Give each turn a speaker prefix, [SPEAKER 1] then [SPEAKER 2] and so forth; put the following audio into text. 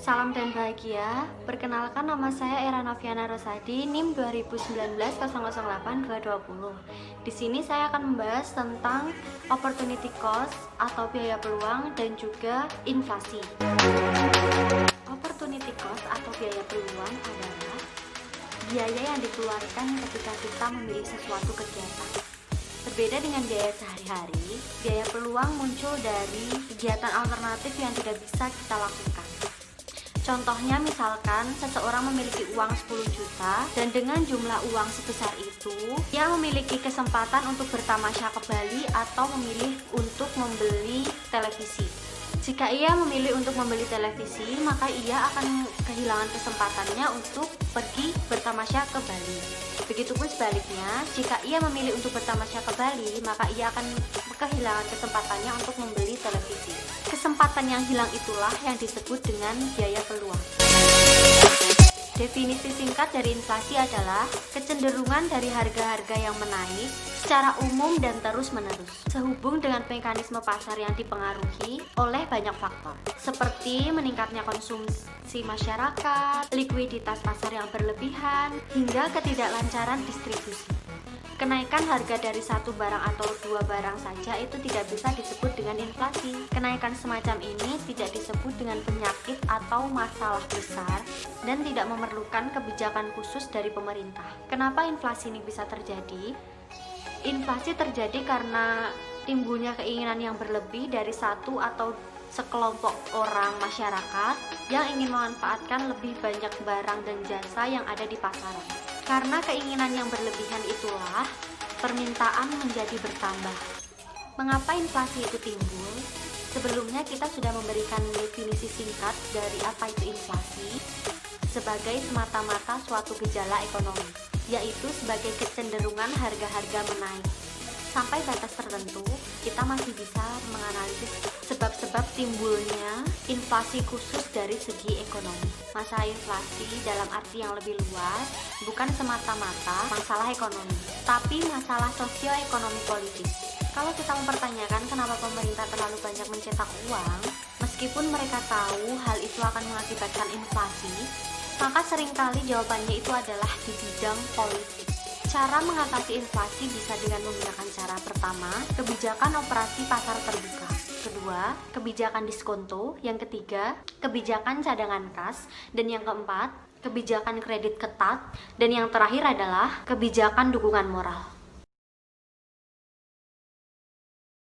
[SPEAKER 1] Salam dan bahagia. Perkenalkan, nama saya Era Noviana Rosadi, NIM 2019008220. Di sini saya akan membahas tentang opportunity cost atau biaya peluang dan juga inflasi. Opportunity cost atau biaya peluang adalah biaya yang dikeluarkan ketika kita memilih sesuatu kegiatan. Berbeda dengan biaya sehari-hari, biaya peluang muncul dari kegiatan alternatif yang tidak bisa kita lakukan. Contohnya, misalkan seseorang memiliki uang 10 juta dan dengan jumlah uang sebesar itu ia memiliki kesempatan untuk bertamasya ke Bali atau memilih untuk membeli televisi. Jika ia memilih untuk membeli televisi, maka ia akan kehilangan kesempatannya untuk pergi bertamasya ke Bali. Begitupun sebaliknya, jika ia memilih untuk bertamasya ke Bali, maka ia akan kehilangan kesempatannya untuk membeli televisi. Kesempatan yang hilang itulah yang disebut dengan biaya peluang. Definisi singkat dari inflasi adalah kecenderungan dari harga-harga yang menaik secara umum dan terus-menerus sehubung dengan mekanisme pasar yang dipengaruhi oleh banyak faktor seperti meningkatnya konsumsi masyarakat, likuiditas pasar yang berlebihan, hingga ketidaklancaran distribusi. Kenaikan harga dari satu barang atau dua barang saja itu tidak bisa disebut dengan inflasi. Kenaikan semacam ini tidak disebut dengan penyakit atau masalah besar dan tidak memerlukan kebijakan khusus dari pemerintah. Kenapa inflasi ini bisa terjadi? Inflasi terjadi karena timbulnya keinginan yang berlebih dari satu atau sekelompok orang masyarakat yang ingin memanfaatkan lebih banyak barang dan jasa yang ada di pasaran. Karena keinginan yang berlebihan itulah permintaan menjadi bertambah. Mengapa inflasi itu timbul? Sebelumnya kita sudah memberikan definisi singkat dari apa itu inflasi sebagai semata-mata suatu gejala ekonomi, yaitu sebagai kecenderungan harga-harga menaik. Sampai batas tertentu, kita masih bisa menganalisis sebab-sebab timbulnya inflasi khusus dari segi ekonomi. Masalah inflasi dalam arti yang lebih luas bukan semata-mata masalah ekonomi, tapi masalah sosioekonomi politis. Kalau kita mempertanyakan kenapa pemerintah terlalu banyak mencetak uang, meskipun mereka tahu hal itu akan mengakibatkan inflasi, maka seringkali jawabannya itu adalah di bidang politik. Cara mengatasi inflasi bisa dengan menggunakan cara pertama, kebijakan operasi pasar terbuka. Kedua, kebijakan diskonto. Yang ketiga, kebijakan cadangan kas. Dan yang keempat, kebijakan kredit ketat. Dan yang terakhir adalah kebijakan dukungan moral.